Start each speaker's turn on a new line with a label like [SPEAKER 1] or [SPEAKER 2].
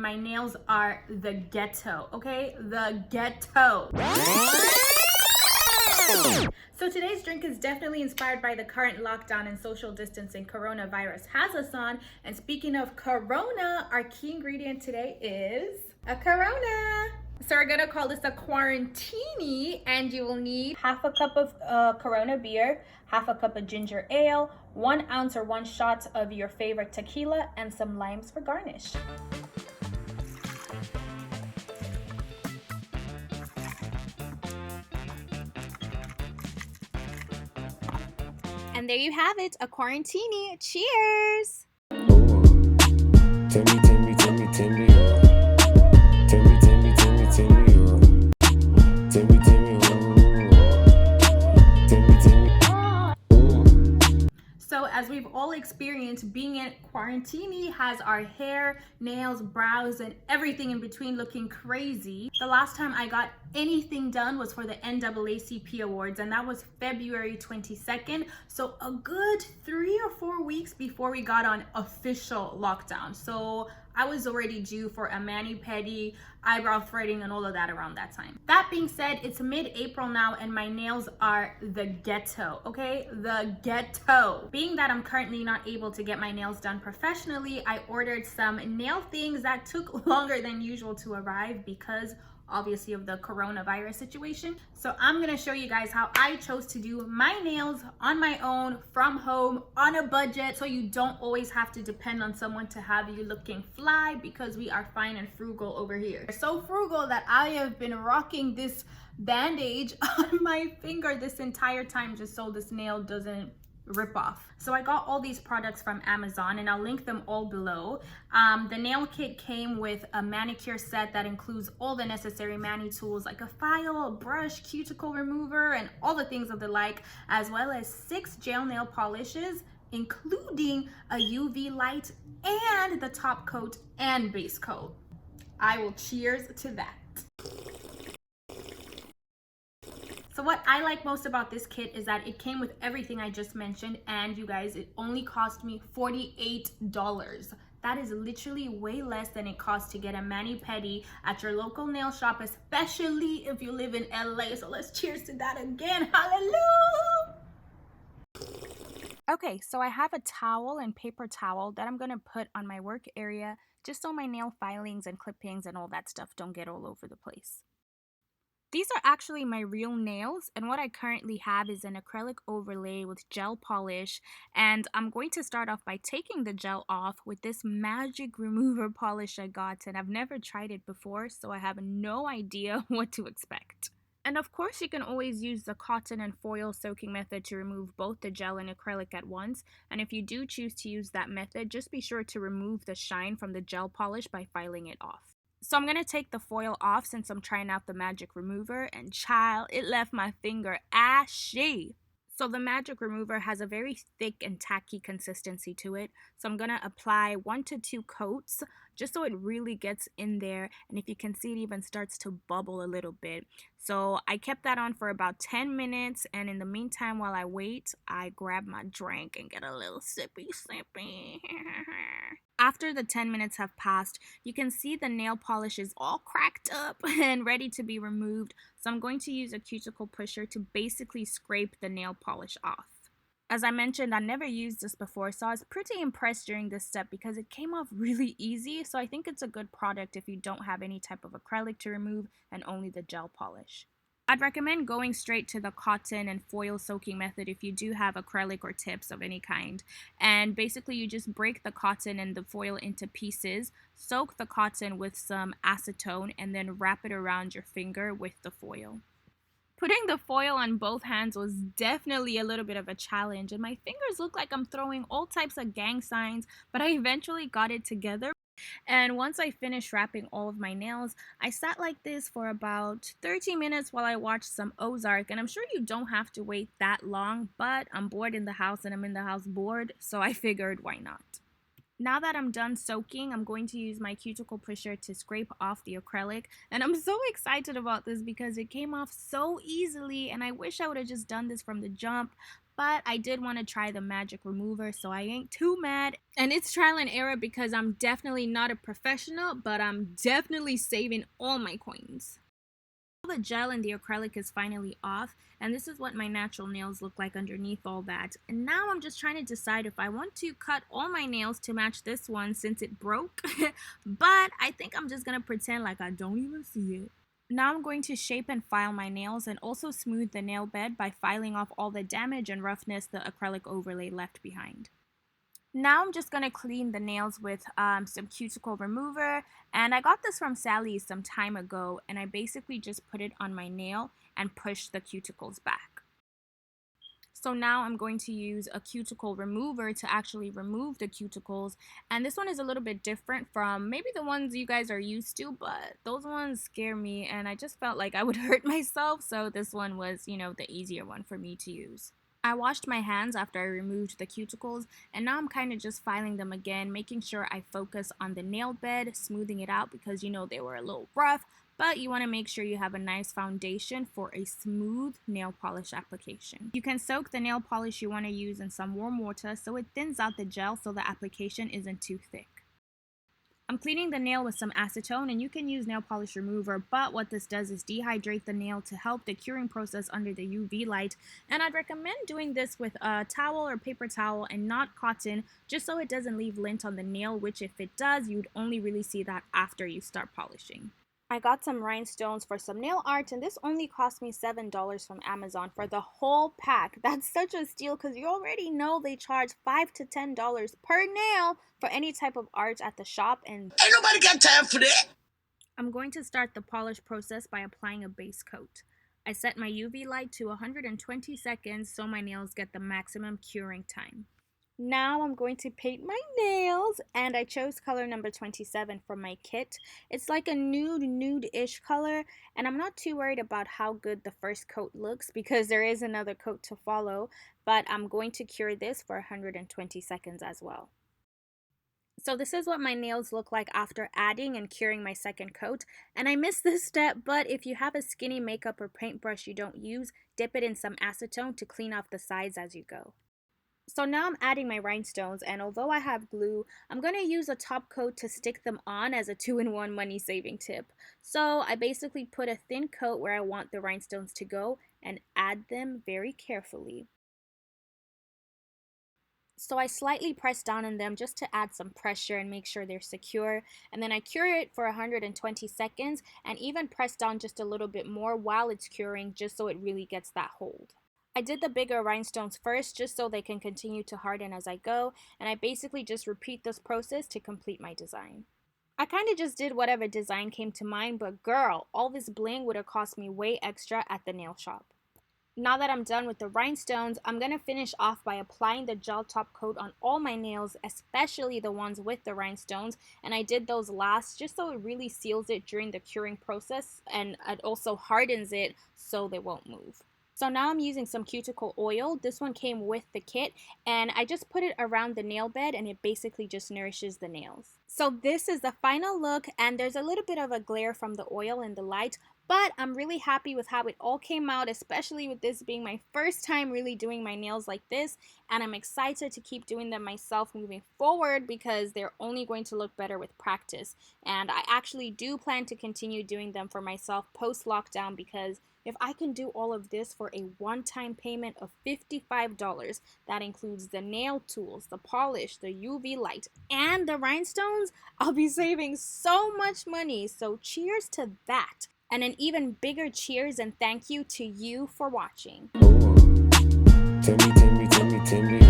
[SPEAKER 1] and my nails are the ghetto, okay? The ghetto. So today's drink is definitely inspired by the current lockdown and social distancing coronavirus has us on. And speaking of Corona, our key ingredient today is a Corona. So we're gonna call this a quarantini, and you will need half a cup of Corona beer, half a cup of ginger ale, 1 ounce or 1 shot of your favorite tequila, and some limes for garnish. And there you have it, a quarantini. Cheers!
[SPEAKER 2] Thembi, Thembi, Thembi, Thembi, Thembi, Thembi, Thembi, Thembi, Thembi, Thembi, Thembi.
[SPEAKER 1] So as we've all experienced, being in quarantini has our hair, nails, brows, and everything in between looking crazy. The last time I got anything done was for the NAACP Awards, and that was February 22nd. So a good 3 or 4 weeks before we got on official lockdown. So I was already due for a mani-pedi, eyebrow threading, and all of that around that time. That being said, it's mid-April now and my nails are the ghetto, okay? The ghetto. Being that I'm currently not able to get my nails done professionally, I ordered some nail things that took longer than usual to arrive because obviously of the coronavirus situation. So I'm gonna show you guys how I chose to do my nails on my own, from home, on a budget, so you don't always have to depend on someone to have you looking fly, because we are fine and frugal over here. So frugal that I have been rocking this bandage on my finger this entire time just so this nail doesn't rip off. So I got all these products from Amazon and I'll link them all below. The nail kit came with a manicure set that includes all the necessary mani tools like a file, a brush, cuticle remover, and all the things of the like, as well as 6 gel nail polishes, including a UV light and the top coat and base coat. I will cheers to that. So what I like most about this kit is that it came with everything I just mentioned, and you guys, it only cost me $48. That is literally way less than it costs to get a mani-pedi at your local nail shop, especially if you live in LA. So let's cheers to that again. Hallelujah! Okay, so I have a towel and paper towel that I'm gonna put on my work area just so my nail filings and clippings and all that stuff don't get all over the place. These are actually my real nails, and what I currently have is an acrylic overlay with gel polish, and I'm going to start off by taking the gel off with this magic remover polish I got, and I've never tried it before, so I have no idea what to expect. And of course, you can always use the cotton and foil soaking method to remove both the gel and acrylic at once, and if you do choose to use that method, just be sure to remove the shine from the gel polish by filing it off. So I'm going to take the foil off since I'm trying out the magic remover, and child, it left my finger ashy. So the magic remover has a very thick and tacky consistency to it. So I'm going to apply 1 to 2 coats just so it really gets in there. And if you can see, it even starts to bubble a little bit. So I kept that on for about 10 minutes. And in the meantime, while I wait, I grab my drink and get a little sippy. After the 10 minutes have passed, you can see the nail polish is all cracked up and ready to be removed. So I'm going to use a cuticle pusher to basically scrape the nail polish off. As I mentioned, I never used this before, so I was pretty impressed during this step because it came off really easy. So I think it's a good product if you don't have any type of acrylic to remove and only the gel polish. I'd recommend going straight to the cotton and foil soaking method if you do have acrylic or tips of any kind. And basically you just break the cotton and the foil into pieces, soak the cotton with some acetone, and then wrap it around your finger with the foil. Putting the foil on both hands was definitely a little bit of a challenge, and my fingers look like I'm throwing all types of gang signs, but I eventually got it together. And once I finished wrapping all of my nails, I sat like this for about 30 minutes while I watched some Ozark. And I'm sure you don't have to wait that long, but I'm bored in the house and I'm in the house bored, so I figured why not. Now that I'm done soaking, I'm going to use my cuticle pusher to scrape off the acrylic. And I'm so excited about this because it came off so easily, and I wish I would have just done this from the jump. but I did want to try the magic remover, so I ain't too mad. And it's trial and error because I'm definitely not a professional, but I'm definitely saving all my coins. The gel and the acrylic is finally off, and this is what my natural nails look like underneath all that. And now I'm just trying to decide if I want to cut all my nails to match this one since it broke. But I think I'm just gonna pretend like I don't even see it. Now I'm going to shape and file my nails and also smooth the nail bed by filing off all the damage and roughness the acrylic overlay left behind. Now I'm just going to clean the nails with some cuticle remover, and I got this from Sally's some time ago, and I basically just put it on my nail and push the cuticles back. So now I'm going to use a cuticle remover to actually remove the cuticles, and this one is a little bit different from maybe the ones you guys are used to, but those ones scare me and I just felt like I would hurt myself, so this one was, the easier one for me to use. I washed my hands after I removed the cuticles, and now I'm kind of just filing them again, making sure I focus on the nail bed, smoothing it out because they were a little rough, but you want to make sure you have a nice foundation for a smooth nail polish application. You can soak the nail polish you want to use in some warm water so it thins out the gel so the application isn't too thick. I'm cleaning the nail with some acetone, and you can use nail polish remover, but what this does is dehydrate the nail to help the curing process under the UV light, and I'd recommend doing this with a towel or paper towel and not cotton, just so it doesn't leave lint on the nail, which if it does, you'd only really see that after you start polishing. I got some rhinestones for some nail art, and this only cost me $7 from Amazon for the whole pack. That's such a steal because you already know they charge $5 to $10 per nail for any type of art at the shop, and
[SPEAKER 3] ain't nobody got time for that.
[SPEAKER 1] I'm going to start the polish process by applying a base coat. I set my UV light to 120 seconds so my nails get the maximum curing time. Now I'm going to paint my nails, and I chose color number 27 for my kit. It's like a nude-ish color, and I'm not too worried about how good the first coat looks because there is another coat to follow, but I'm going to cure this for 120 seconds as well. So this is what my nails look like after adding and curing my second coat, and I missed this step, but if you have a skinny makeup or paintbrush you don't use, dip it in some acetone to clean off the sides as you go. So now I'm adding my rhinestones, and although I have glue, I'm going to use a top coat to stick them on as a 2-in-1 money saving tip. So I basically put a thin coat where I want the rhinestones to go and add them very carefully. So I slightly press down on them just to add some pressure and make sure they're secure, and then I cure it for 120 seconds and even press down just a little bit more while it's curing just so it really gets that hold. I did the bigger rhinestones first just so they can continue to harden as I go, and I basically just repeat this process to complete my design. I kind of just did whatever design came to mind, but girl, all this bling would have cost me way extra at the nail shop. Now that I'm done with the rhinestones, I'm going to finish off by applying the gel top coat on all my nails, especially the ones with the rhinestones, and I did those last just so it really seals it during the curing process, and it also hardens it so they won't move. So now I'm using some cuticle oil. This one came with the kit, and I just put it around the nail bed and it basically just nourishes the nails. So this is the final look, and there's a little bit of a glare from the oil and the light, but I'm really happy with how it all came out, especially with this being my first time really doing my nails like this, and I'm excited to keep doing them myself moving forward because they're only going to look better with practice. And I actually do plan to continue doing them for myself post-lockdown because if I can do all of this for a one-time payment of $55, that includes the nail tools, the polish, the UV light, and the rhinestones, I'll be saving so much money. So cheers to that. And an even bigger cheers and thank you to you for watching.
[SPEAKER 2] Thembi, Thembi, Thembi, Thembi.